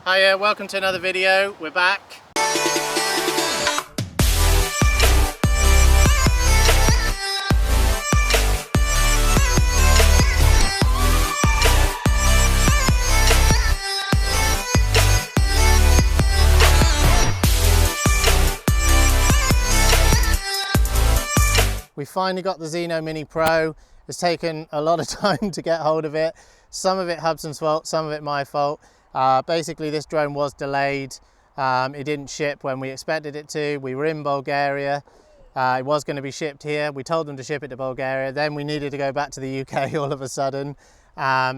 Hiya, welcome to another video. We're back. We finally got the Zino Mini Pro. It's taken a lot of time to get hold of it. Some of it Hubson's fault, some of it my fault. Basically this drone was delayed. It didn't ship when we expected it to. We were in Bulgaria. It was going to be shipped here. We told them to ship it to Bulgaria. Then we needed to go back to the UK all of a sudden.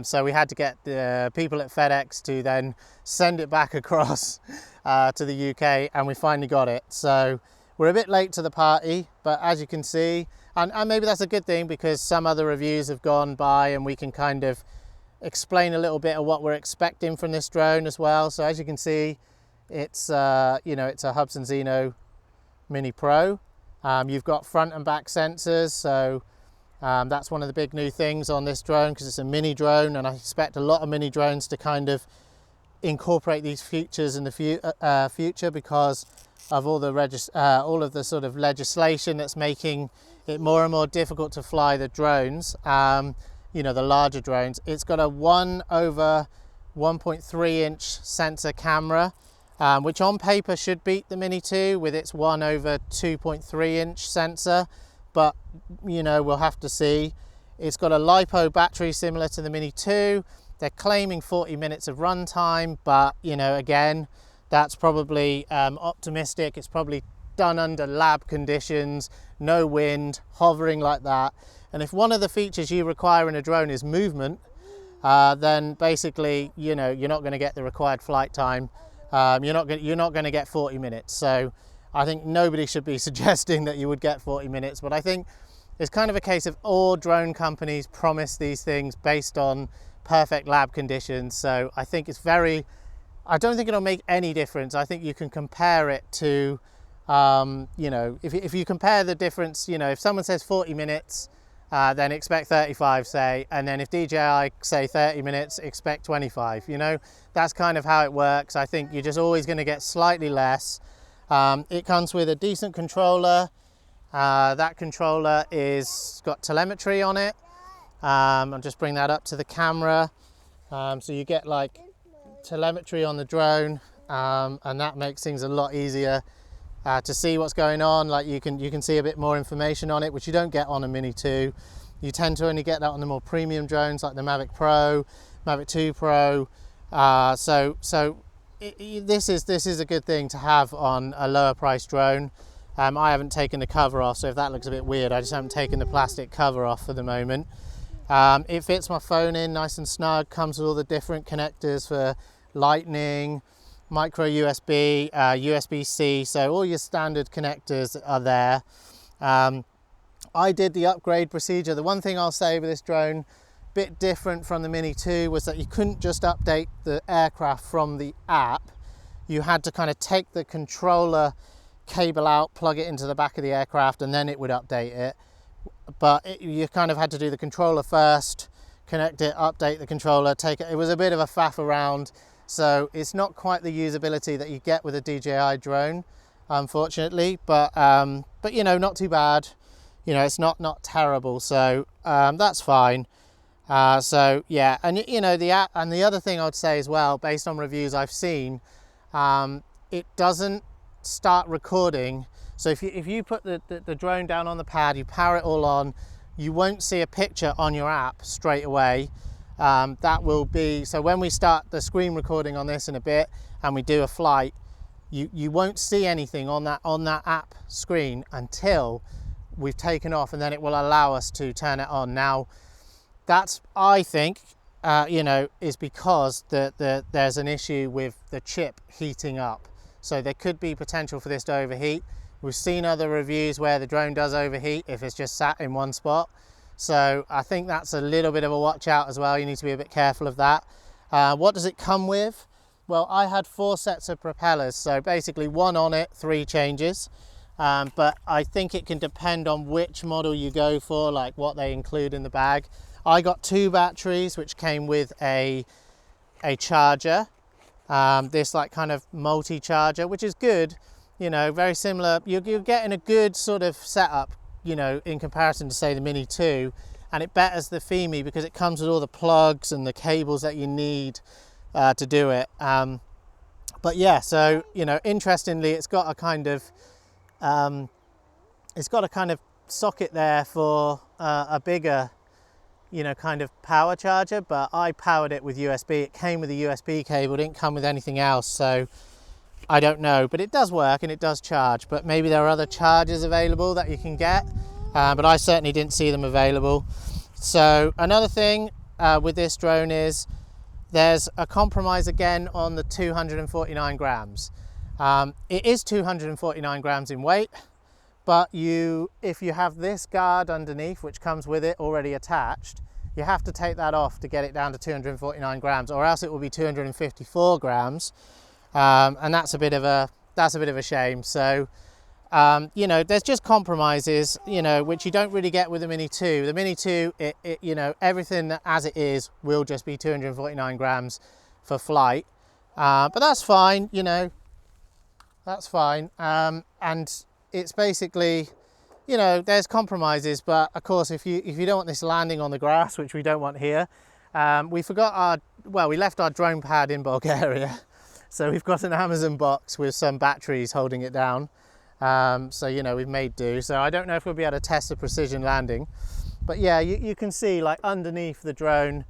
So we had to get the people at FedEx to then send it back across to the UK, and we finally got it. So we're a bit late to the party, but as you can see, and maybe that's a good thing because some other reviews have gone by and we can kind of explain a little bit of what we're expecting from this drone as well. So as you can see, it's it's a Hubson Zino Mini Pro. You've got front and back sensors, so that's one of the big new things on this drone because it's a mini drone, and I expect a lot of mini drones to kind of incorporate these features in the future because of all of the sort of legislation that's making it more and more difficult to fly the drones. The larger drones. It's got a 1/1.3 inch sensor camera, which on paper should beat the Mini 2 with its 1/2.3 inch sensor, but we'll have to see. It's got a LiPo battery similar to the Mini 2. They're claiming 40 minutes of runtime, but again, that's probably optimistic. It's probably done under lab conditions, no wind, hovering like that. And if one of the features you require in a drone is movement, then basically, you're not going to get the required flight time. You're not going to get 40 minutes. So I think nobody should be suggesting that you would get 40 minutes. But I think it's kind of a case of all drone companies promise these things based on perfect lab conditions. So I think I don't think it'll make any difference. I think you can compare it to, if you compare the difference, if someone says 40 minutes, then expect 35, say, and then if DJI say 30 minutes, expect 25. That's kind of how it works. I think you're just always going to get slightly less. It comes with a decent controller. That controller is got telemetry on it. I'll just bring that up to the camera. So you get like telemetry on the drone, and that makes things a lot easier to see what's going on. Like you can see a bit more information on it, which you don't get on a Mini 2. You tend to only get that on the more premium drones like the Mavic Pro, Mavic 2 Pro. This is a good thing to have on a lower price drone. I haven't taken the cover off, so if that looks a bit weird, I just haven't taken the plastic cover off for the moment. It fits my phone in nice and snug, comes with all the different connectors for lightning, micro USB, USB-C, so all your standard connectors are there. I did the upgrade procedure. The one thing I'll say with this drone, bit different from the Mini 2, was that you couldn't just update the aircraft from the app. You had to kind of take the controller cable out, plug it into the back of the aircraft, and then it would update it. But you kind of had to do the controller first, connect it, update the controller, take it. It was a bit of a faff around. So it's not quite the usability that you get with a DJI drone, unfortunately, but not too bad. It's not terrible, so that's fine. So yeah, and the app, and the other thing I would say as well, based on reviews I've seen, it doesn't start recording. So if you put the drone down on the pad, you power it all on, you won't see a picture on your app straight away. That will be, so when we start the screen recording on this in a bit and we do a flight, you won't see anything on that app screen until we've taken off, and then it will allow us to turn it on. Now that's, I think, is because there's an issue with the chip heating up. So there could be potential for this to overheat. We've seen other reviews where the drone does overheat if it's just sat in one spot. So I think that's a little bit of a watch out as well. You need to be a bit careful of that. What does it come with? Well, I had 4 sets of propellers. So basically 1 on it, 3 changes. But I think it can depend on which model you go for, like what they include in the bag. I got 2 batteries, which came with a charger. this like kind of multi-charger, which is good, you know, very similar. You're getting a good sort of setup, you know, in comparison to say the Mini 2, and it betters the Fimi because it comes with all the plugs and the cables that you need to do it. But yeah, so, you know, interestingly, it's got a kind of socket there for a bigger, you know, kind of power charger, but I powered it with USB. It came with a USB cable, didn't come with anything else, so I don't know, but it does work and it does charge. But maybe there are other chargers available that you can get, but I certainly didn't see them available. So another thing with this drone is there's a compromise again on the 249 grams. It is 249 grams in weight, but if you have this guard underneath, which comes with it already attached, you have to take that off to get it down to 249 grams, or else it will be 254 grams. And that's a bit of a shame. So you know, there's just compromises, you know, which you don't really get with the Mini 2. The Mini 2, you know, everything as it is will just be 249 grams for flight, but that's fine, you know, that's fine. And it's basically, you know, there's compromises, but of course, if you don't want this landing on the grass, which we don't want here, we left our drone pad in Bulgaria. So we've got an Amazon box with some batteries holding it down. So, you know, we've made do. So I don't know if we'll be able to test the precision landing. But yeah, you can see like underneath the drone,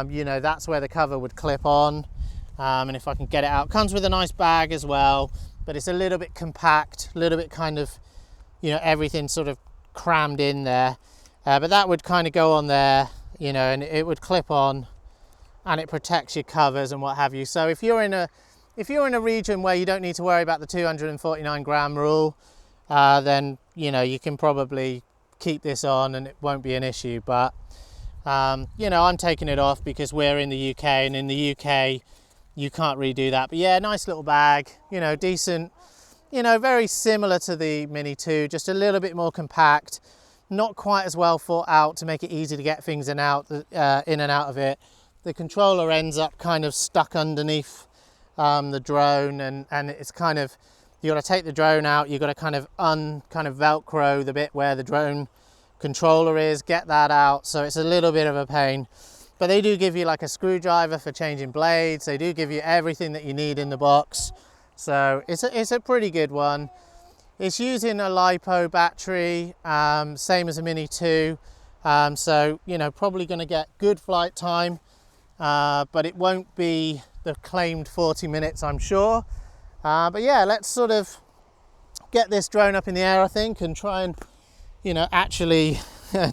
you know, that's where the cover would clip on. And if I can get it out, it comes with a nice bag as well, but it's a little bit compact, a little bit kind of, you know, everything sort of crammed in there. But that would kind of go on there, you know, and it would clip on, and it protects your covers and what have you. So if you're in a region where you don't need to worry about the 249 gram rule, then, you know, you can probably keep this on and it won't be an issue. But you know, I'm taking it off because we're in the UK, and in the UK you can't really do that. But yeah, nice little bag, you know, decent, you know, very similar to the Mini 2, just a little bit more compact, not quite as well thought out to make it easy to get things in and out of it. The controller ends up kind of stuck underneath the drone, and it's kind of, you got to take the drone out, you got to kind of velcro the bit where the drone controller is, get that out, so it's a little bit of a pain. But they do give you like a screwdriver for changing blades, they do give you everything that you need in the box, so it's a pretty good one. It's using a LiPo battery, same as a Mini 2, so, you know, probably going to get good flight time, but it won't be the claimed 40 minutes, I'm sure. But yeah, let's sort of get this drone up in the air, I think, and try and, you know, actually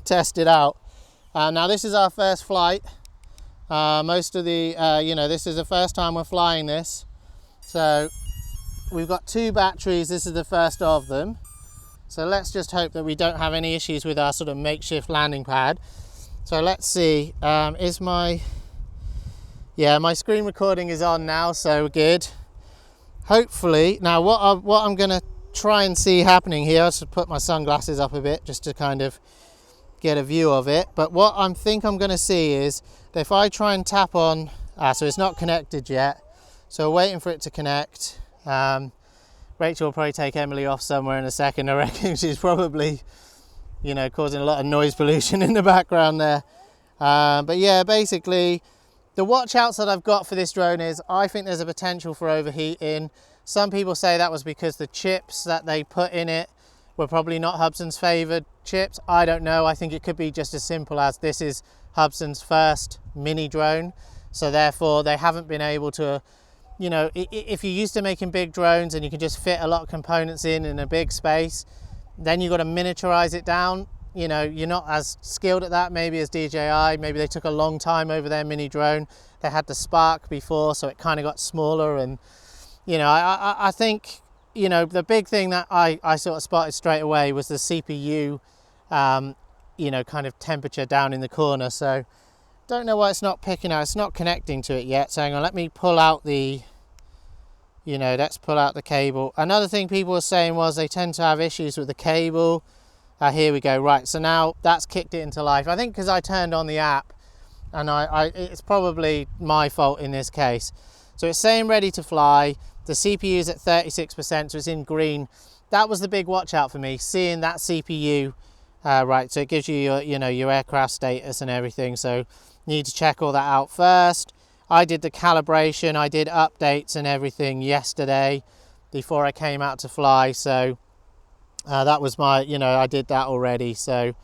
test it out. Now this is our first flight. Most of the, you know, this is the first time we're flying this. So we've got 2 batteries, this is the first of them. So let's just hope that we don't have any issues with our sort of makeshift landing pad. So let's see, my screen recording is on now, so we're good. Hopefully, now what I'm going to try and see happening here, I'll just put my sunglasses up a bit just to kind of get a view of it. But what I think I'm going to see is that if I try and tap on, so it's not connected yet, so we're waiting for it to connect. Rachel will probably take Emily off somewhere in a second. I reckon she's probably, you know, causing a lot of noise pollution in the background there. But yeah, basically, the watch outs that I've got for this drone is I think there's a potential for overheating. Some people say that was because the chips that they put in it were probably not Hubson's favoured chips. I don't know. I think it could be just as simple as this is Hubson's first mini drone. So therefore they haven't been able to, you know, if you're used to making big drones and you can just fit a lot of components in a big space, then you've got to miniaturize it down. You know, you're not as skilled at that maybe as DJI. Maybe they took a long time over their mini drone. They had the Spark before, so it kind of got smaller. And, you know, I think, you know, the big thing that I sort of spotted straight away was the CPU, you know, kind of temperature down in the corner. So don't know why it's not picking out. It's not connecting to it yet. So hang on, let me pull out the, you know, let's pull out the cable. Another thing people were saying was they tend to have issues with the cable. Here we go. Right, so now that's kicked it into life. I think because I turned on the app, and it's probably my fault in this case. So it's saying ready to fly. The CPU is at 36%, so it's in green. That was the big watch out for me, seeing that CPU. Right, so it gives you your, your aircraft status and everything. So you need to check all that out first. I did the calibration, I did updates and everything yesterday before I came out to fly. So that was my, I did that already. So,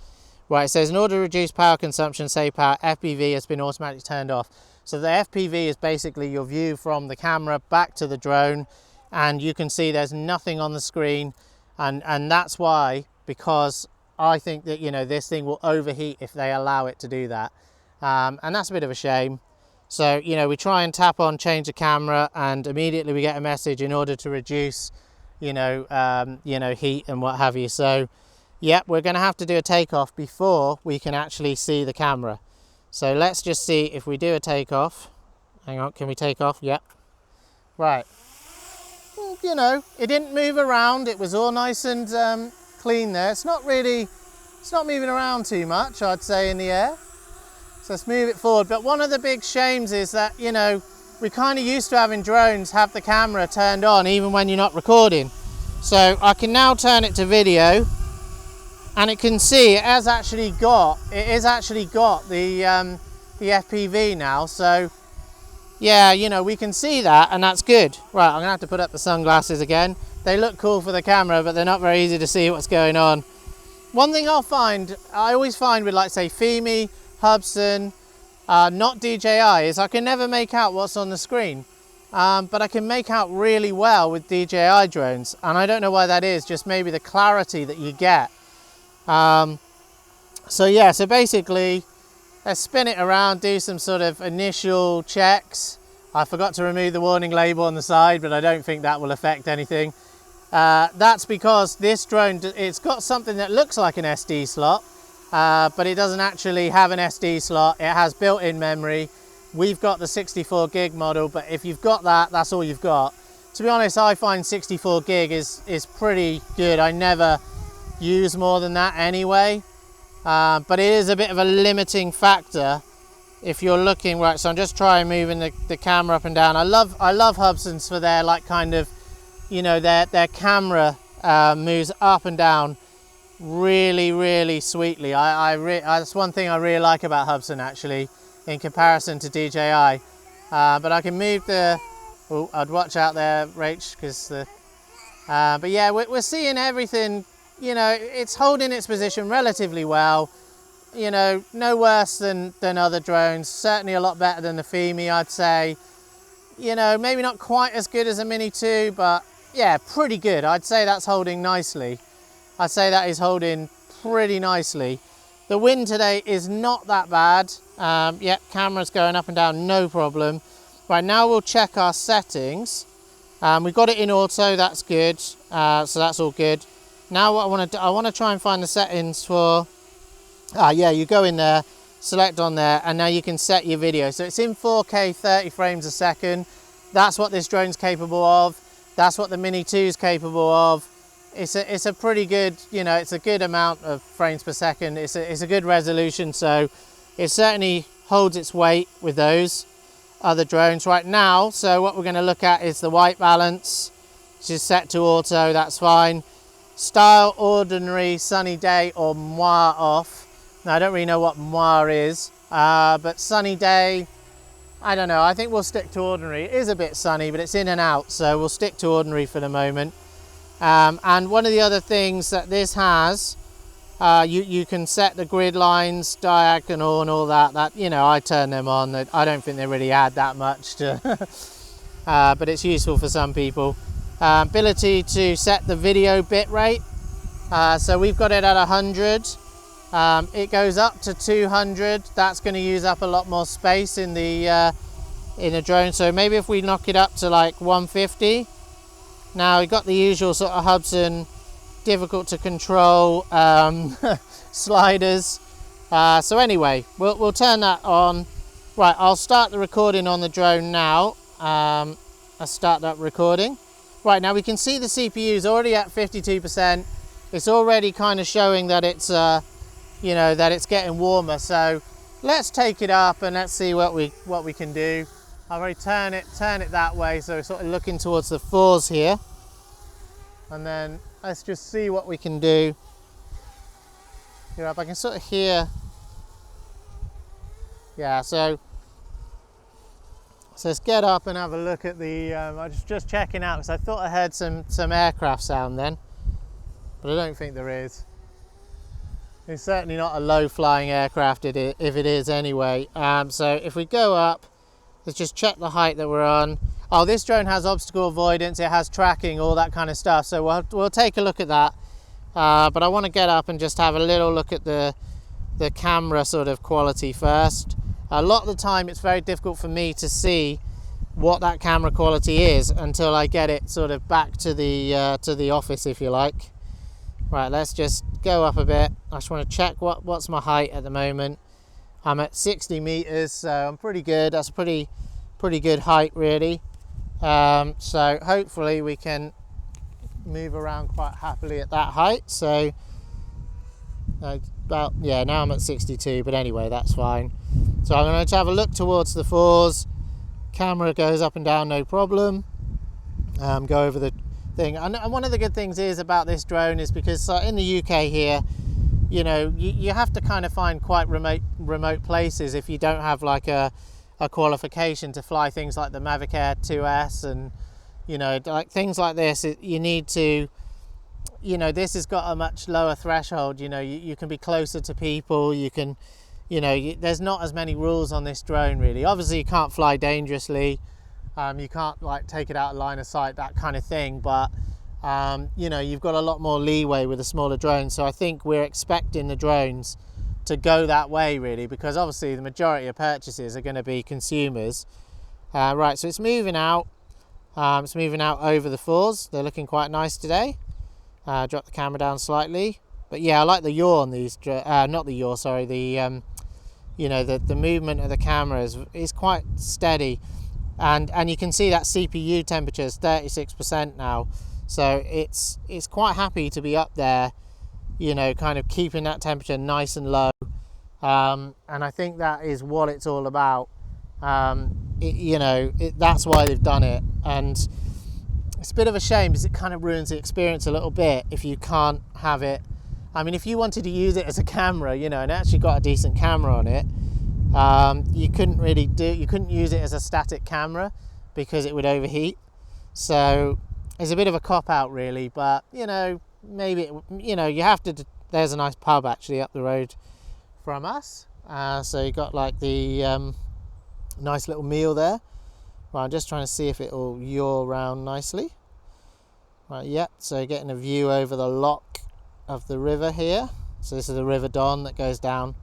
right, it says in order to reduce power consumption, save power, FPV has been automatically turned off. So the FPV is basically your view from the camera back to the drone, and you can see there's nothing on the screen, and that's why, because I think that this thing will overheat if they allow it to do that, and that's a bit of a shame. So we try and tap on change the camera, and immediately we get a message in order to reduce heat and what have you. So yep, we're going to have to do a takeoff before we can actually see the camera. So let's just see if we do a takeoff. Hang on, can we take off? Yep. Right. It didn't move around. It was all nice and clean there. It's not moving around too much, I'd say, in the air. So let's move it forward. But one of the big shames is that, we're kind of used to having drones have the camera turned on even when you're not recording. So I can now turn it to video, and it can see it has actually got the FPV now. So yeah, we can see that, and that's good. Right, I'm gonna have to put up the sunglasses again. They look cool for the camera, but they're not very easy to see what's going on. One thing I always find with, like, say, Fimi, Hubsan, not DJI, is I can never make out what's on the screen. But I can make out really well with DJI drones, and I don't know why that is, just maybe the clarity that you get. So yeah, so basically, let's spin it around, do some sort of initial checks. I forgot to remove the warning label on the side, but I don't think that will affect anything. That's because this drone, it's got something that looks like an SD slot, but it doesn't actually have an SD slot. It has built-in memory. We've got the 64 gig model, but if you've got that, that's all you've got. To be honest, I find 64 gig is pretty good. I never use more than that anyway, but it is a bit of a limiting factor if you're looking. Right, so I'm just trying moving the camera up and down. I love Hubsans for their, like, kind of, their camera moves up and down really sweetly. That's one thing I really like about Hubsan, actually, in comparison to DJI. But I can move the, I'd watch out there, Rach, because but yeah, we're seeing everything. It's holding its position relatively well. No worse than other drones. Certainly a lot better than the Fimi, I'd say. Maybe not quite as good as a Mini 2, but yeah, pretty good. I'd say that's holding nicely. I'd say that is holding pretty nicely. The wind today is not that bad. Yeah, camera's going up and down, no problem. Right, now we'll check our settings. We've got it in auto, that's good. So that's all good. Now what I want to do, I want to try and find the settings for, yeah, you go in there, select on there, and now you can set your video. So it's in 4K 30 frames a second. That's what this drone's capable of. That's what the Mini 2 is capable of. It's a pretty good, it's a good amount of frames per second. It's a good resolution, so it certainly holds its weight with those other drones right now. So what we're going to look at is the white balance, which is set to auto. That's fine. Style, ordinary, sunny day, or moi off. Now I don't really know what moi is, but sunny day, I don't know. I think we'll stick to ordinary. It is a bit sunny, but it's in and out, so we'll stick to ordinary for the moment. And one of the other things that this has, you can set the grid lines, diagonal, and all that. I turn them on. I don't think they really add that much to, but it's useful for some people. Ability to set the video bit rate. So we've got it at 100. It goes up to 200. That's going to use up a lot more space in the drone. So maybe if we knock it up to like 150. Now we've got the usual sort of Hubsan, difficult to control sliders. So anyway, we'll turn that on. Right, I'll start the recording on the drone now. I'll start that recording. Right, now we can see the CPU is already at 52%. It's already kind of showing that it's, that it's getting warmer. So let's take it up and let's see what we can do. I've already turn it that way, so we're sort of looking towards the fours here. And then let's just see what we can do. Here up, I can sort of hear. Yeah, so let's get up and have a look at the. I was just checking out because I thought I heard some aircraft sound then, but I don't think there is. It's certainly not a low-flying aircraft if it is anyway. So if we go up, let's just check the height that we're on. Oh, this drone has obstacle avoidance, it has tracking, all that kind of stuff. So we'll take a look at that. But I want to get up and just have a little look at the camera sort of quality first. A lot of the time it's very difficult for me to see what that camera quality is until I get it sort of back to the office, if you like. Right, let's just go up a bit. I just want to check what's my height at the moment. I'm at 60 meters, so I'm pretty good. That's a pretty good height, really. So hopefully we can move around quite happily at that height. So about, yeah, now I'm at 62, but anyway, that's fine. So I'm going to have a look towards the fours. Camera goes up and down, no problem. Go over the thing. And one of the good things is about this drone is because in the UK here, you know, you have to kind of find quite remote places if you don't have like a qualification to fly things like the Mavic Air 2S and, you know, like things like this. You need to, you know, this has got a much lower threshold. You know, you can be closer to people, you can, you know, there's not as many rules on this drone really. Obviously you can't fly dangerously, you can't like take it out of line of sight, that kind of thing, but you know, you've got a lot more leeway with a smaller drone. So I think we're expecting the drones to go that way really, because obviously the majority of purchases are going to be consumers. Right, so it's moving out. It's moving out over the fours. They're looking quite nice today. Drop the camera down slightly, but yeah, I like the yaw on these. Not the yaw, sorry. The you know, the movement of the camera is quite steady, and you can see that CPU temperature is 36% now. So it's quite happy to be up there, you know, kind of keeping that temperature nice and low. And I think that is what it's all about. You know, that's why they've done it. And it's a bit of a shame because it kind of ruins the experience a little bit if you can't have it. I mean, if you wanted to use it as a camera, you know, and actually got a decent camera on it, you couldn't use it as a static camera because it would overheat. So it's a bit of a cop-out really, but you know, maybe you know, you have to. There's a nice pub actually up the road from us, so you got like the nice little meal there. Well, I'm just trying to see if it'll yaw around nicely. Right, yeah, so getting a view over the lock of the river here. So this is the River Don that goes down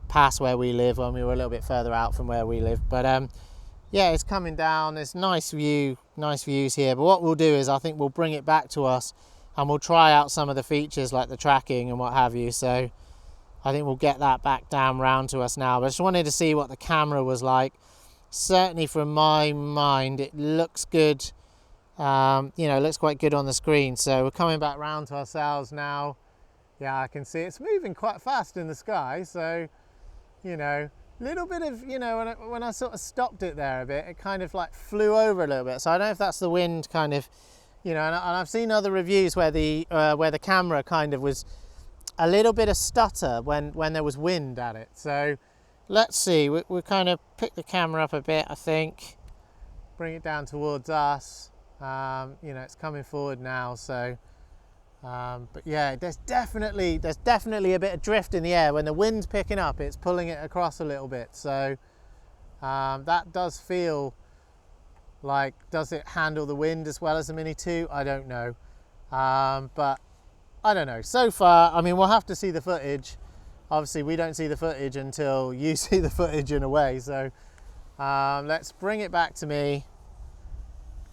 past where we live when we were a little bit further out from where we live. But yeah, it's coming down. There's nice views here. But what we'll do is I think we'll bring it back to us and we'll try out some of the features like the tracking and what have you. So I think we'll get that back down round to us now. But I just wanted to see what the camera was like. Certainly from my mind, it looks good. You know, it looks quite good on the screen. So we're coming back round to ourselves now. Yeah, I can see it's moving quite fast in the sky. So, you know, little bit of, you know, when I sort of stopped it there a bit, it kind of like flew over a little bit. So I don't know if that's the wind kind of, you know, and I've seen other reviews where the camera kind of was a little bit of stutter when there was wind at it. So let's see, we kind of pick the camera up a bit, I think, bring it down towards us. You know, it's coming forward now, so but yeah, there's definitely a bit of drift in the air. When the wind's picking up, it's pulling it across a little bit. So that does feel like, does it handle the wind as well as the Mini 2? I don't know, but I don't know. So far, I mean, we'll have to see the footage. Obviously, we don't see the footage until you see the footage in a way. So let's bring it back to me.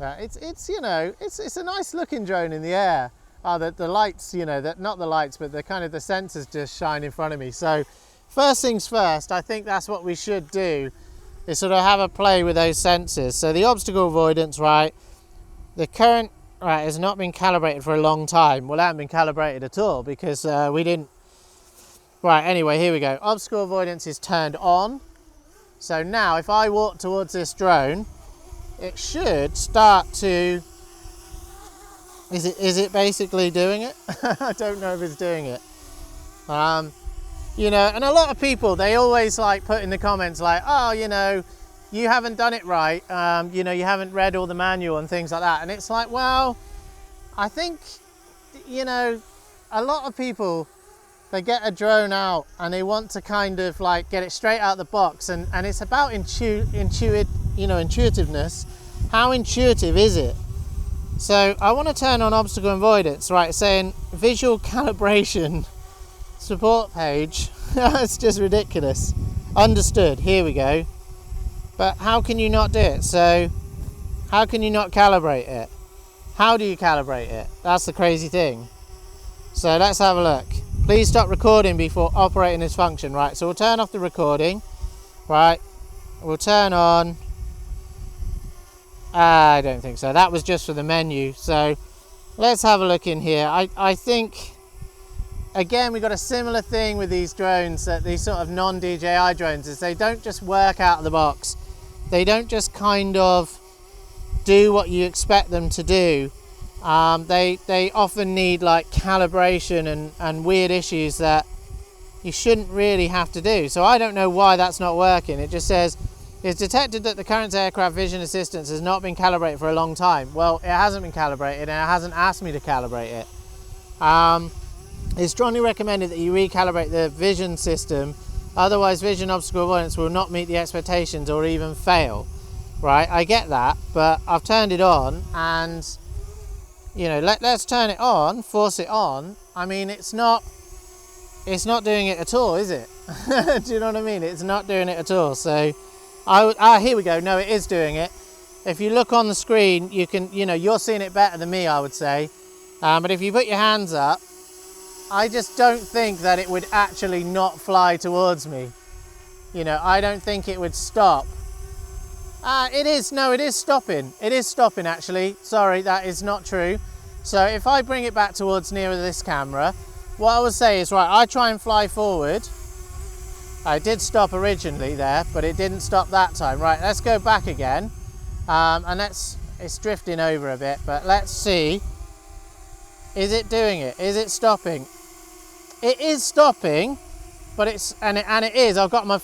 It's you know, it's a nice looking drone in the air. The lights, you know, not the lights, but the kind of the sensors just shine in front of me. So first things first, I think that's what we should do, is sort of have a play with those sensors. So the obstacle avoidance, right, the current, right, has not been calibrated for a long time. Well, it hasn't been calibrated at all because we didn't. Right, anyway, here we go. Obstacle avoidance is turned on. So now if I walk towards this drone, it should start to, is it basically doing it? I don't know if it's doing it. You know, and a lot of people, they always like put in the comments like, oh, you know, you haven't done it right. You know, you haven't read all the manual and things like that. And it's like, well, I think, you know, a lot of people, they get a drone out and they want to kind of like get it straight out of the box, and it's about intuitiveness. How intuitive is it? So I want to turn on obstacle avoidance, right? It's saying visual calibration support page. It's just ridiculous. Understood, here we go. But how can you not do it? So how can you not calibrate it? How do you calibrate it? That's the crazy thing. So let's have a look. Please stop recording before operating this function. Right, so we'll turn off the recording. Right, we'll turn on. I don't think so. That was just for the menu. So let's have a look in here. I think, again, we've got a similar thing with these drones, that these sort of non-DJI drones, is they don't just work out of the box. They don't just kind of do what you expect them to do. They often need like calibration and weird issues that you shouldn't really have to do. So I don't know why that's not working. It just says, it's detected that the current aircraft vision assistance has not been calibrated for a long time. Well, it hasn't been calibrated, and it hasn't asked me to calibrate it. It's strongly recommended that you recalibrate the vision system, otherwise vision obstacle avoidance will not meet the expectations or even fail. Right, I get that, but I've turned it on, and you know, let's turn it on, force it on. I mean, it's not doing it at all, is it? Do you know what I mean? It's not doing it at all. So here we go. No, it is doing it. If you look on the screen, you can, you know, you're seeing it better than me, I would say. But if you put your hands up, I just don't think that it would actually not fly towards me. You know, I don't think it would stop. It is stopping. It is stopping, actually. Sorry, that is not true. So if I bring it back towards nearer this camera, what I would say is, right, I try and fly forward. I did stop originally there, but it didn't stop that time. Right, let's go back again. And it's drifting over a bit, but let's see. Is it doing it? Is it stopping? It is stopping, but it is. I've got my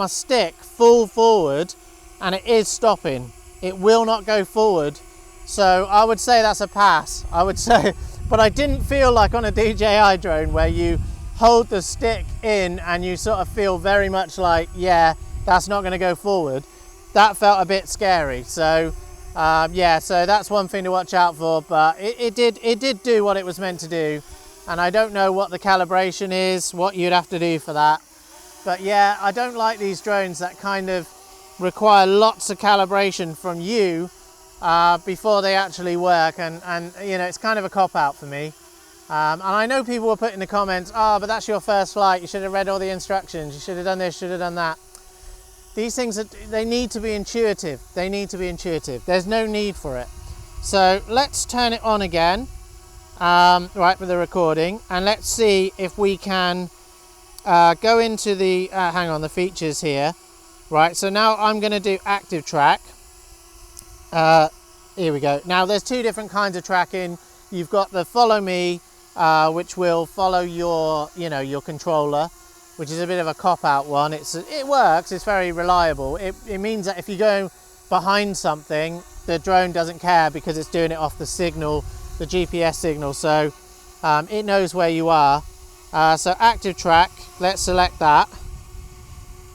stick full forward, and it is stopping. It will not go forward. So I would say that's a pass. I would say, but I didn't feel like on a DJI drone where you hold the stick in and you sort of feel very much like, yeah, that's not going to go forward. That felt a bit scary. So yeah, so that's one thing to watch out for, but it did do what it was meant to do. And I don't know what the calibration is, what you'd have to do for that. But yeah, I don't like these drones that kind of require lots of calibration from you before they actually work, and you know, it's kind of a cop-out for me. And I know people will put in the comments, oh, but that's your first flight, you should have read all the instructions, you should have done this, should have done that. These things, they need to be intuitive. They need to be intuitive. There's no need for it. So let's turn it on again, right, for the recording, and let's see if we can go into the, hang on, the features here. Right, so now I'm going to do active track. Here we go. Now there's two different kinds of tracking. You've got the follow me, which will follow your, you know, your controller, which is a bit of a cop-out one. It works, it's very reliable. It means that if you go behind something, the drone doesn't care because it's doing it off the signal, the GPS signal, so it knows where you are. So active track, let's select that.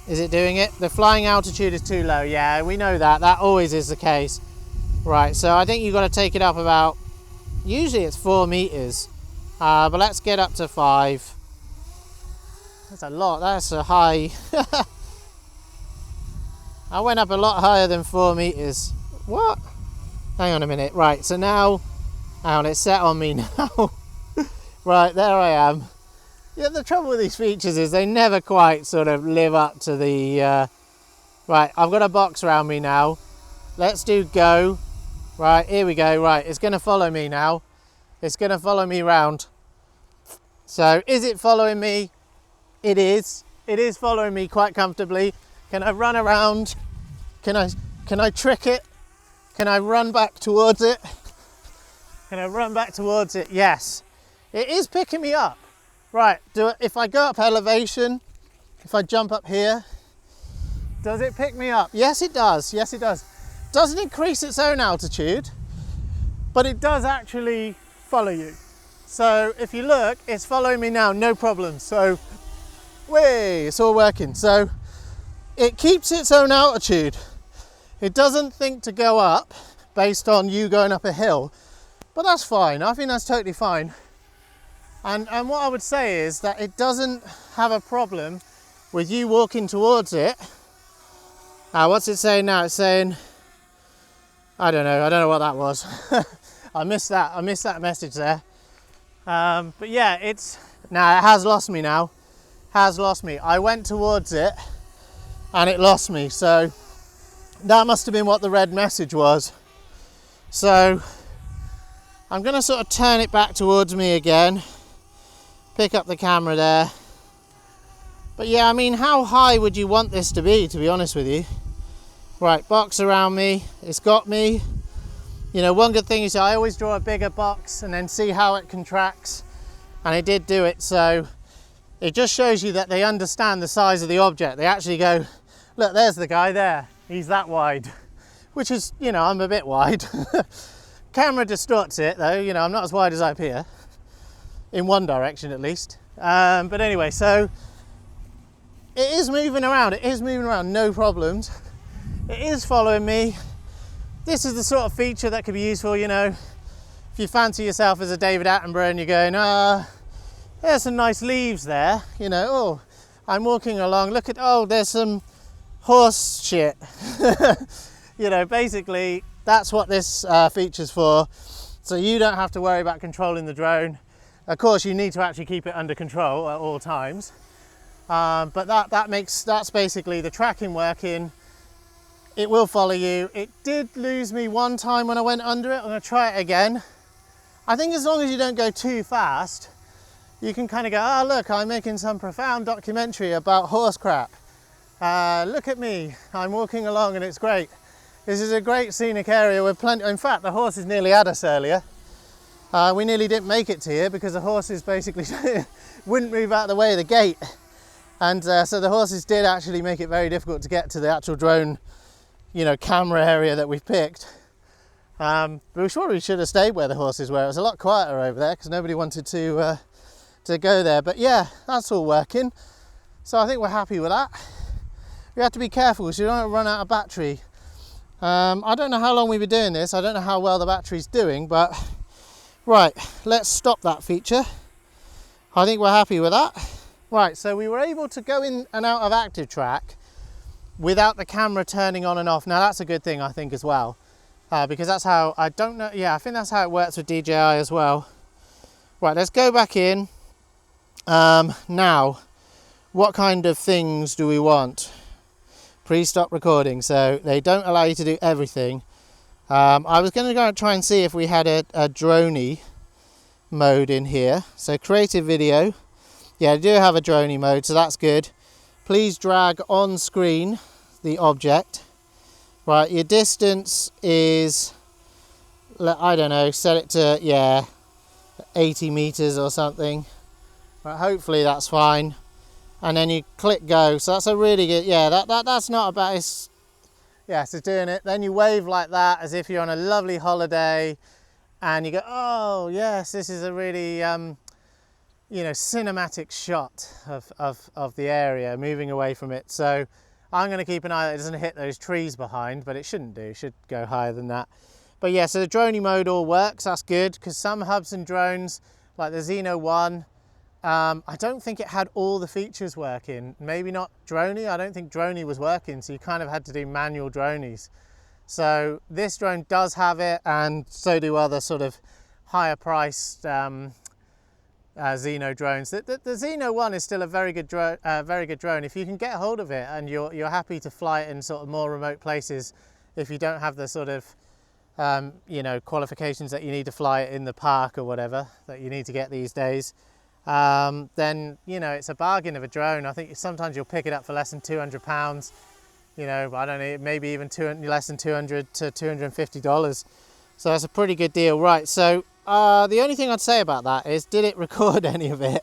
Is it doing it? The flying altitude is too low. Yeah, we know that. That always is the case. Right, so I think you've got to take it up about, usually it's 4 meters, but let's get up to 5. That's a lot. That's a high. I went up a lot higher than 4 meters. What? Hang on a minute. Right, so now, hang on, it's set on me now. Right, there I am. Yeah, the trouble with these features is they never quite sort of live up to the... Right, I've got a box around me now. Let's do go. Right, here we go. Right, it's going to follow me now. It's going to follow me round. So, is it following me? It is. It is following me quite comfortably. Can I run around? Can I trick it? Can I run back towards it? Can I run back towards it? Yes. It is picking me up. Right, if I go up elevation, if I jump up here, does it pick me up? Yes, it does. Yes, it does. Doesn't increase its own altitude, but it does actually follow you. So if you look, it's following me now, no problem. So, it's all working. So it keeps its own altitude. It doesn't think to go up based on you going up a hill, but that's fine. I think that's totally fine. And what I would say is that it doesn't have a problem with you walking towards it. What's it saying now? It's saying, I don't know what that was. I missed that message there. But yeah, it has lost me now. Has lost me. I went towards it and it lost me. So that must have been what the red message was. So I'm going to sort of turn it back towards me again. Pick up the camera there. But yeah, I mean, how high would you want this to be honest with you? Right, box around me. It's got me. You know, one good thing is I always draw a bigger box and then see how it contracts. And it did do it. So it just shows you that they understand the size of the object. They actually go, look, there's the guy there. He's that wide. Which is, you know, I'm a bit wide. Camera distorts it though. You know, I'm not as wide as up here. In one direction at least. But anyway, so it is moving around. It is moving around, no problems. It is following me. This is the sort of feature that could be useful, you know, if you fancy yourself as a David Attenborough and you're going, there's some nice leaves there, you know, oh, I'm walking along, look at, oh, there's some horse shit. You know, basically, that's what this feature's for. So you don't have to worry about controlling the drone. Of course, you need to actually keep it under control at all times. But that's basically the tracking working. It will follow you. It did lose me one time when I went under it. I'm going to try it again. I think as long as you don't go too fast, you can kind of go, oh look, I'm making some profound documentary about horse crap. Look at me, I'm walking along and it's great. This is a great scenic area with plenty, in fact the horses nearly had us earlier. We nearly didn't make it to here because the horses basically wouldn't move out of the way of the gate. And so the horses did actually make it very difficult to get to the actual drone, you know, camera area that we've picked. But we probably should have stayed where the horses were. It was a lot quieter over there because nobody wanted to go there. But yeah, that's all working. So I think we're happy with that. We have to be careful so you don't run out of battery. I don't know how long we've been doing this. I don't know how well the battery's doing, but right, let's stop that feature. I think we're happy with that. Right, so we were able to go in and out of active track without the camera turning on and off. Now that's a good thing, I think, as well, because that's how, I don't know, yeah, I think that's how it works with DJI as well. Right, let's go back in. Now, what kind of things do we want? Pre-stop recording, so they don't allow you to do everything. I was going to go and try and see if we had a droney mode in here. So creative video. Yeah, I do have a droney mode, so that's good. Please drag on screen the object. Right, your distance is, I don't know, set it to, yeah, 80 meters or something. Right, hopefully that's fine. And then you click go. So that's a really good, yeah, that's not about, it's, yeah, so doing it. Then you wave like that as if you're on a lovely holiday and you go, oh yes, this is a really, you know, cinematic shot of the area, moving away from it. So I'm going to keep an eye that it doesn't hit those trees behind, but it shouldn't do, it should go higher than that. But yeah, so the droney mode all works, that's good, because some Hubsan drones, like the Zino 1, I don't think it had all the features working. Maybe not droney, I don't think droney was working, so you kind of had to do manual dronies. So this drone does have it, and so do other sort of higher priced Zino drones. The Zino 1 is still a very good drone. If you can get hold of it and you're happy to fly it in sort of more remote places, if you don't have the sort of you know, qualifications that you need to fly it in the park or whatever that you need to get these days, then you know, it's a bargain of a drone. I think sometimes you'll pick it up for less than £200. you know, I don't know, maybe even less than $200 to $250. So that's a pretty good deal. Right, so the only thing I'd say about that is, did it record any of it?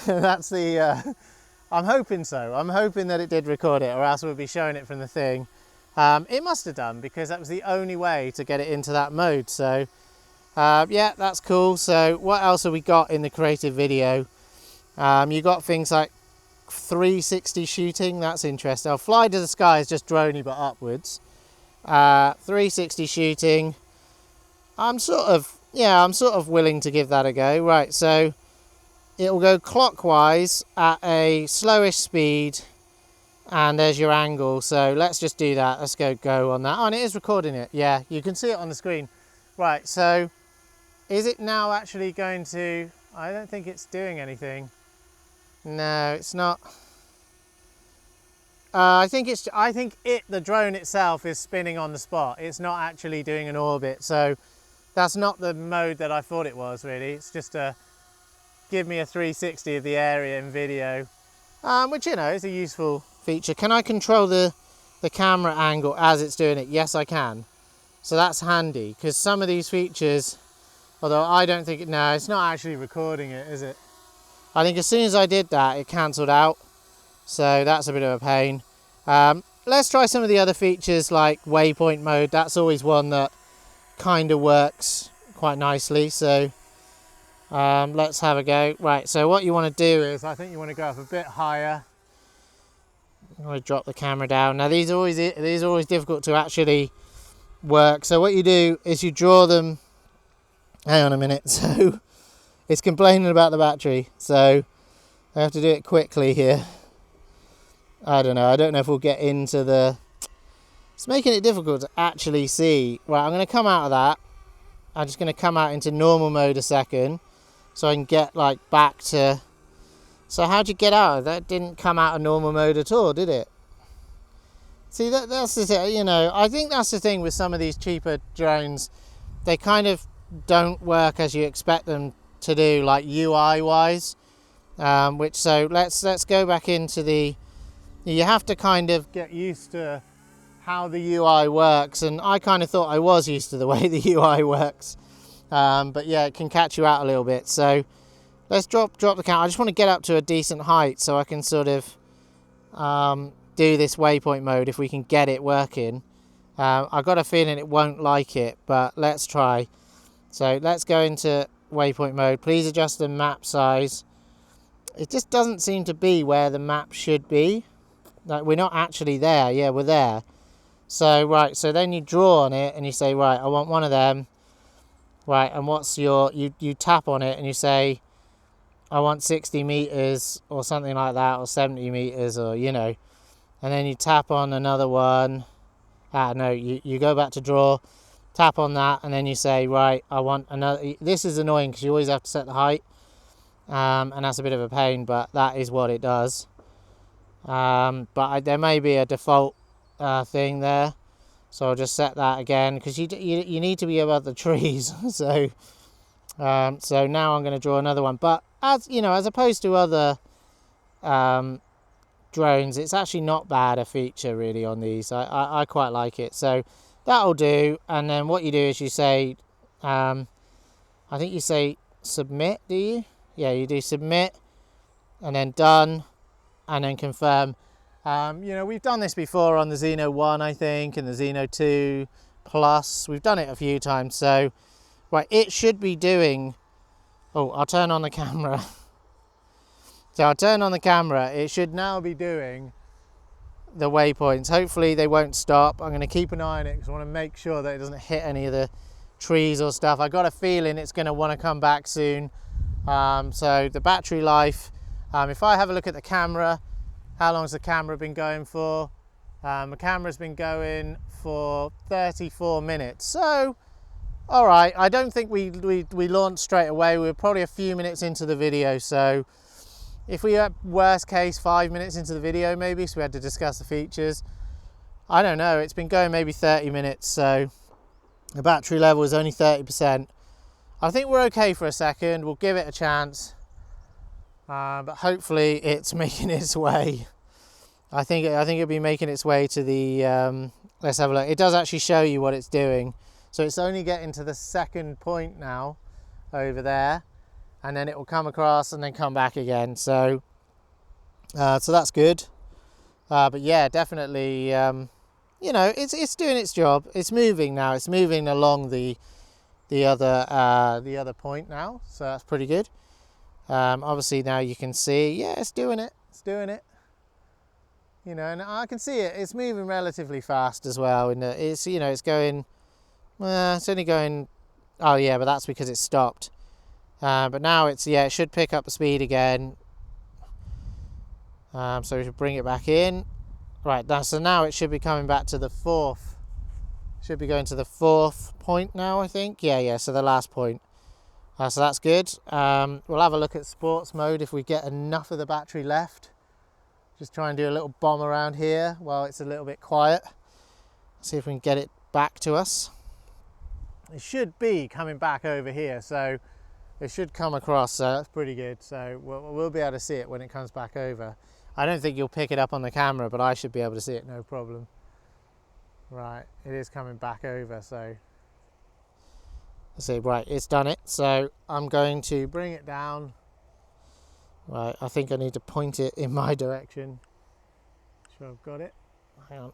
That's the, I'm hoping so. I'm hoping that it did record it, or else we'll be showing it from the thing. It must have done, because that was the only way to get it into that mode. So yeah, that's cool. So what else have we got in the creative video? You got things like 360 shooting. That's interesting. I'll fly to the sky is just droney but upwards. 360 shooting. I'm sort of willing to give that a go. Right, so it will go clockwise at a slowish speed, and there's your angle. So let's just do that. Let's go on that. Oh, and it is recording it. Yeah, you can see it on the screen. Right, so is it now actually going to, I don't think it's doing anything. No, it's not. I think the drone itself is spinning on the spot. It's not actually doing an orbit. So that's not the mode that I thought it was, really. It's just a give me a 360 of the area in video, which, you know, is a useful feature. Can I control the camera angle as it's doing it? Yes, I can. So that's handy, because some of these features, although I don't think it, no, it's not actually recording it, is it? I think as soon as I did that, it cancelled out. So that's a bit of a pain. Let's try some of the other features like waypoint mode. That's always one that kind of works quite nicely. So let's have a go. Right, so what you want to do is, I think you want to go up a bit higher. You want to drop the camera down. Now these are always difficult to actually work. So what you do is you draw them. Hang on a minute. So it's complaining about the battery, so I have to do it quickly here. I don't know if we'll get into the, it's making it difficult to actually see. Right, I'm going to come out of that. I'm just going to come out into normal mode a second, so I can get like back to, so how'd you get out of that? Didn't come out of normal mode at all, did it? See, that's the thing, you know, I think that's the thing with some of these cheaper drones. They kind of don't work as you expect them to do, like UI wise, which, so let's go back into the, you have to kind of get used to how the UI works, and I kind of thought I was used to the way the UI works, but yeah, it can catch you out a little bit. So let's drop the camera. I just want to get up to a decent height so I can sort of do this waypoint mode if we can get it working. I've got a feeling it won't like it, but let's try. So let's go into waypoint mode. Please adjust the map size. It just doesn't seem to be where the map should be. Like, we're not actually there. Yeah, we're there. So right, so then you draw on it and you say, right, I want one of them. Right, and what's your, you tap on it and you say, I want 60 meters or something like that, or 70 meters, or, you know, and then you tap on another one. No, you go back to draw, tap on that, and then you say, right, I want another. This is annoying because you always have to set the height, and that's a bit of a pain, but that is what it does. But there may be a default thing there, so I'll just set that again, because you need to be above the trees. So now I'm going to draw another one, but as you know, as opposed to other drones, it's actually not bad a feature really on these. I quite like it. So that'll do. And then what you do is you say, I think you say submit, do you? Yeah, you do submit, and then done, and then confirm. You know, we've done this before on the Zino 1, I think, and the Zino 2 Plus. We've done it a few times. So right, it should be doing, oh, I'll turn on the camera. So I'll turn on the camera. It should now be doing the waypoints. Hopefully they won't stop. I'm going to keep an eye on it because I want to make sure that it doesn't hit any of the trees or stuff. I got a feeling it's going to want to come back soon. So the battery life, if I have a look at the camera, how long has the camera been going for? The camera's been going for 34 minutes. So, all right, I don't think we launched straight away. We were probably a few minutes into the video. So if we had worst case 5 minutes into the video maybe, so we had to discuss the features, I don't know, it's been going maybe 30 minutes, so the battery level is only 30%. I think we're okay for a second. We'll give it a chance, but hopefully it's making its way I think it'll be making its way to the, let's have a look. It does actually show you what it's doing. So it's only getting to the second point now over there, and then it will come across and then come back again. So so that's good. But yeah, definitely, you know, it's doing its job. It's moving now. It's moving along the other point now. So that's pretty good. Obviously now you can see, yeah, it's doing it. It's doing it. You know, and I can see it. It's moving relatively fast as well. And it's, you know, it's going. It's only going. Oh yeah, but that's because it stopped. But now it's, yeah, it should pick up the speed again. So we should bring it back in. Right, so now it should be coming back to the fourth. Should be going to the fourth point now, I think. Yeah, so the last point. So that's good. We'll have a look at sports mode if we get enough of the battery left. Just try and do a little bomb around here while it's a little bit quiet. See if we can get it back to us. It should be coming back over here, so it should come across, so that's pretty good. So we'll be able to see it when it comes back over. I don't think you'll pick it up on the camera, but I should be able to see it, no problem. Right, it is coming back over, so let's see. Right, it's done it. So I'm going to bring it down. Right, I think I need to point it in my direction. Sure, I've got it. Hang on.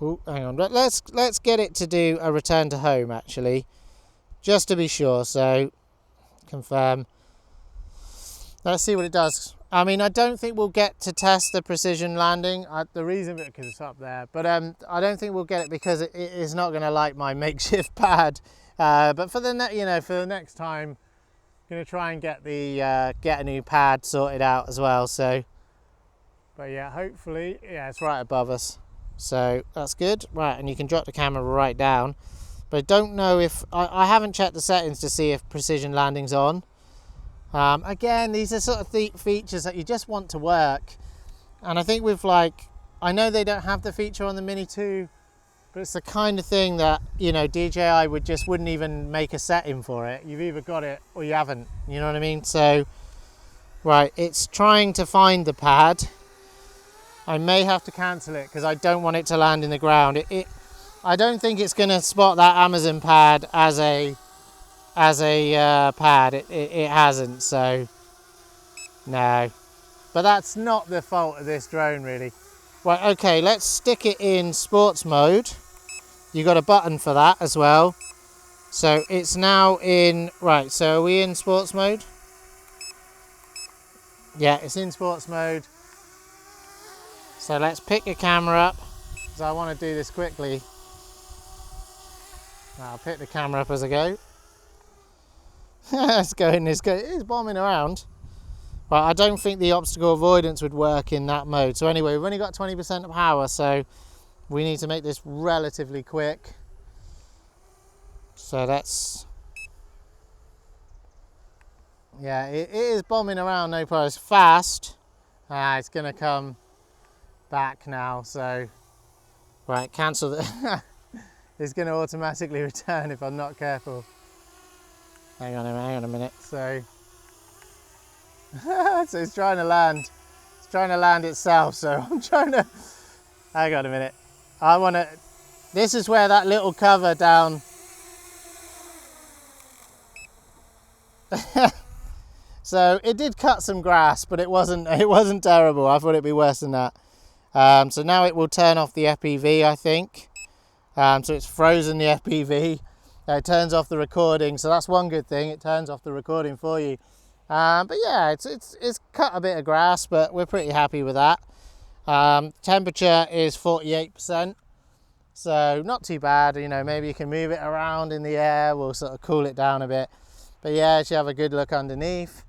Oh, hang on. Let's get it to do a return to home, actually, just to be sure. So confirm. Let's see what it does. I mean, I don't think we'll get to test the precision landing. The reason because it's up there, but I don't think we'll get it because it is not going to like my makeshift pad. But for the next time, I'm going to try and get a new pad sorted out as well. So, but yeah, hopefully, yeah, it's right above us. So that's good. Right, and you can drop the camera right down. But I don't know if I haven't checked the settings to see if precision landing's on. Again, these are sort of features that you just want to work, and I think with, like, I know they don't have the feature on the Mini 2, but it's the kind of thing that, you know, DJI wouldn't even make a setting for it. You've either got it or you haven't, you know what I mean? So right, it's trying to find the pad. I may have to cancel it because I don't want it to land in the ground. I don't think it's going to spot that Amazon pad as a pad. It hasn't, so no. But that's not the fault of this drone, really. Right, okay, let's stick it in sports mode. You got a button for that as well. So it's now in, right, so are we in sports mode? Yeah, it's in sports mode. So let's pick the camera up, because I want to do this quickly. I'll pick the camera up as I go. It's bombing around. But I don't think the obstacle avoidance would work in that mode. So anyway, we've only got 20% power, so we need to make this relatively quick. So that's, yeah, it is bombing around, no problem. It's fast. It's going to come back now, so right, cancel the it's going to automatically return if I'm not careful. Hang on a minute. So so it's trying to land. It's trying to land itself, so I'm trying to, hang on a minute. I want to, this is where that little cover down so it did cut some grass, but it wasn't terrible. I thought it'd be worse than that. So now it will turn off the FPV, I think. So it's frozen the FPV. It turns off the recording, so that's one good thing. It turns off the recording for you. But yeah, it's cut a bit of grass, but we're pretty happy with that. Temperature is 48%, so not too bad. You know, maybe you can move it around in the air. We'll sort of cool it down a bit. But yeah, you have a good look underneath.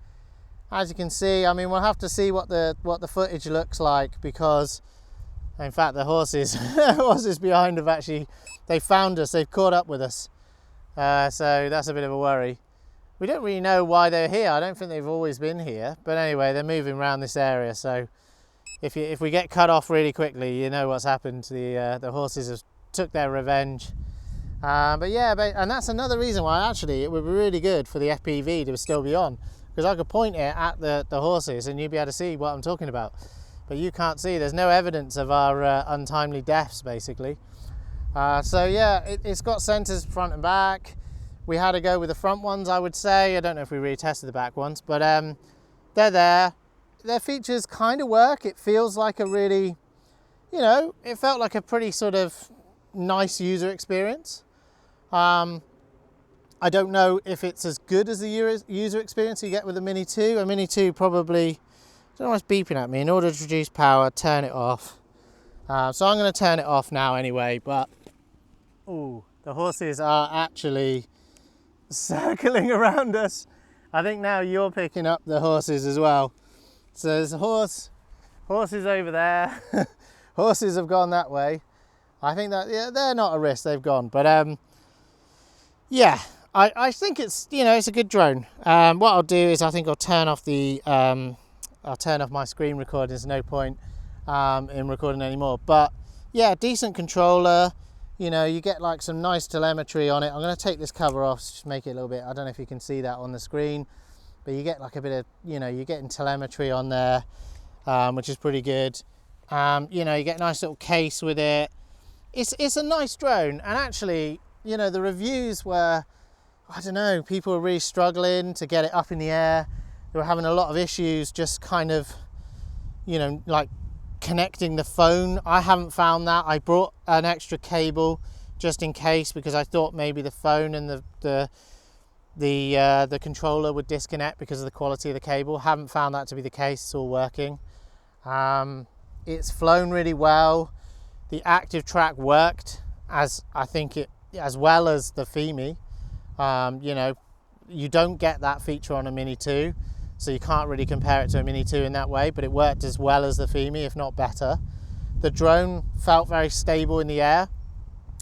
As you can see, I mean, we'll have to see what the footage looks like, because in fact the horses horses behind have actually, they found us, they've caught up with us. So that's a bit of a worry. We don't really know why they're here. I don't think they've always been here, but anyway, they're moving around this area. So if we get cut off really quickly, you know what's happened. The horses have took their revenge. But yeah, and that's another reason why actually it would be really good for the FPV to still be on, because I could point it at the horses and you'd be able to see what I'm talking about. but you can't see. There's no evidence of our untimely deaths, basically. So yeah, it's got sensors front and back. We had to go with the front ones, I would say. I don't know if we really tested the back ones, but they're there. Their features kind of work. It feels like a really, you know, it felt like a pretty sort of nice user experience. I don't know if it's as good as the user experience you get with the Mini 2. A Mini 2 probably, I don't know what's beeping at me. In order to reduce power, turn it off. So I'm going to turn it off now anyway, but ooh, the horses are actually circling around us. I think now you're picking up the horses as well. So there's horses over there. Horses have gone that way. I think that, yeah, they're not a risk, they've gone. But yeah, I think it's, you know, it's a good drone. What I'll do is I think I'll turn off the, I'll turn off my screen recording. There's no point in recording anymore. But yeah, decent controller. You know, you get like some nice telemetry on it. I'm going to take this cover off, just make it a little bit, I don't know if you can see that on the screen, but you get like a bit of, you know, you're getting telemetry on there, which is pretty good. You know, you get a nice little case with it. It's a nice drone, and actually, you know, the reviews were, I don't know, people were really struggling to get it up in the air. They were having a lot of issues just kind of, you know, like connecting the phone. I haven't found that. I brought an extra cable just in case, because I thought maybe the phone and the controller would disconnect because of the quality of the cable. Haven't found that to be the case. It's all working. It's flown really well. The active track worked as well as the Fimi. You know, you don't get that feature on a Mini 2, so you can't really compare it to a Mini 2 in that way, but it worked as well as the Fimi, if not better. The drone felt very stable in the air.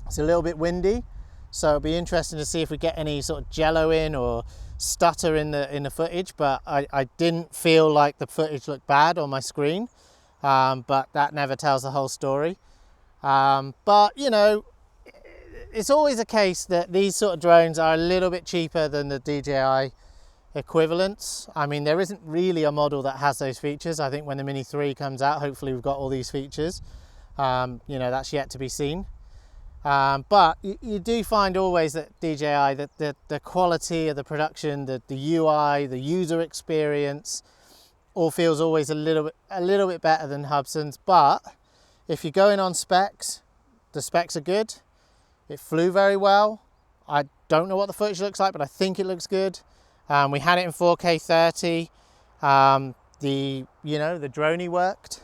It's a little bit windy, so it'll be interesting to see if we get any sort of jello in or stutter in the footage, but I didn't feel like the footage looked bad on my screen, but that never tells the whole story. But you know, it's always a case that these sort of drones are a little bit cheaper than the DJI equivalents. I mean, there isn't really a model that has those features. I think when the Mini 3 comes out, hopefully we've got all these features. You know, that's yet to be seen. But you do find always that DJI, that the quality of the production, the UI, the user experience, all feels always a little bit better than Hubson's. But if you're going on specs, the specs are good. It flew very well. I don't know what the footage looks like, but I think it looks good. We had it in 4K 30. The droney worked.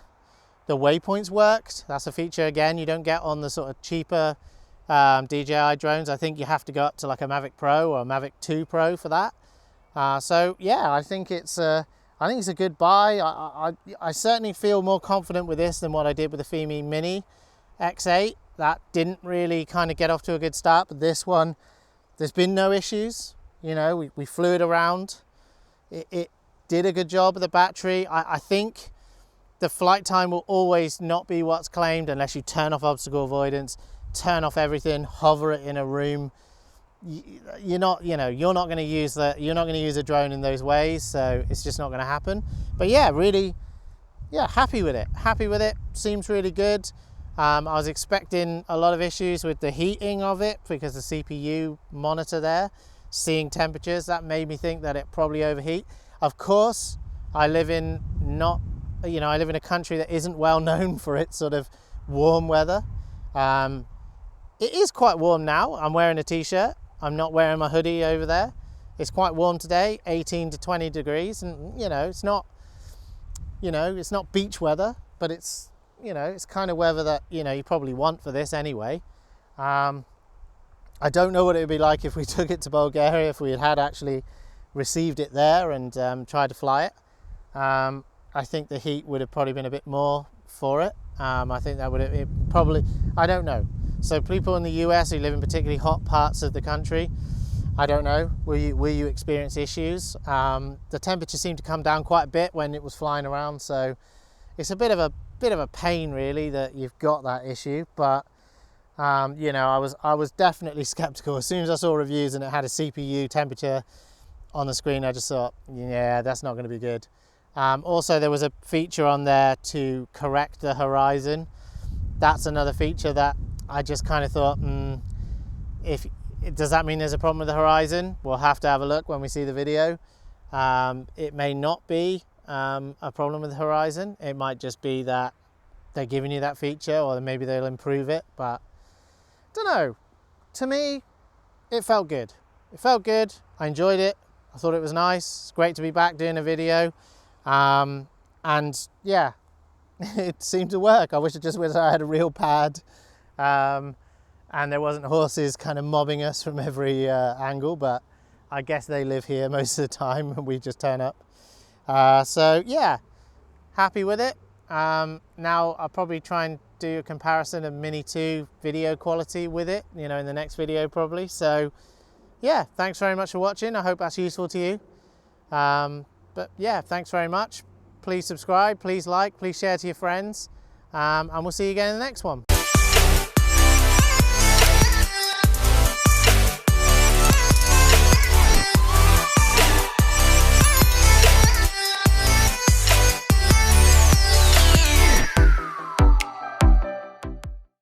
The waypoints worked. That's a feature, again, you don't get on the sort of cheaper DJI drones. I think you have to go up to like a Mavic Pro or a Mavic 2 Pro for that. So yeah, I think it's a good buy. I certainly feel more confident with this than what I did with the Fimi Mini X8. That didn't really kind of get off to a good start, but this one, there's been no issues. You know, we flew it around. It did a good job of the battery. I think the flight time will always not be what's claimed unless you turn off obstacle avoidance, turn off everything, hover it in a room. You're not going to use a drone in those ways, so it's just not going to happen. But yeah, really, yeah, happy with it. Seems really good. I was expecting a lot of issues with the heating of it because the CPU monitor there, seeing temperatures, that made me think that it probably overheat. Of course, I live in a country that isn't well known for its sort of warm weather. It is quite warm now. I'm wearing a t-shirt. I'm not wearing my hoodie over there. It's quite warm today, 18 to 20 degrees, and it's not beach weather, but it's kind of weather that you probably want for this anyway. I don't know what it would be like if we took it to Bulgaria, if we had actually received it there and tried to fly it. I think the heat would have probably been a bit more for it. I think that would have probably, I don't know. So people in the US who live in particularly hot parts of the country, I don't know, will you experience issues? The temperature seemed to come down quite a bit when it was flying around, so it's a bit of a pain really that you've got that issue. But I was definitely skeptical as soon as I saw reviews and it had a CPU temperature on the screen. I just thought, yeah, that's not going to be good. Also, there was a feature on there to correct the horizon. That's another feature that I just kind of thought, does that mean there's a problem with the horizon? We'll have to have a look when we see the video. It may not be a problem with the horizon. It might just be that they're giving you that feature, or maybe they'll improve it, but don't know. To me, it felt good. It felt good. I enjoyed it. I thought it was nice. It's great to be back doing a video. And yeah, it seemed to work. I wish I had a real pad, and there wasn't horses kind of mobbing us from every angle, but I guess they live here most of the time and we just turn up. So yeah, happy with it. Now I'll probably try and do a comparison of Mini 2 video quality with it, you know, in the next video probably. So yeah, thanks very much for watching. I hope that's useful to you. But yeah, thanks very much. Please subscribe, please like, please share to your friends, and we'll see you again in the next one.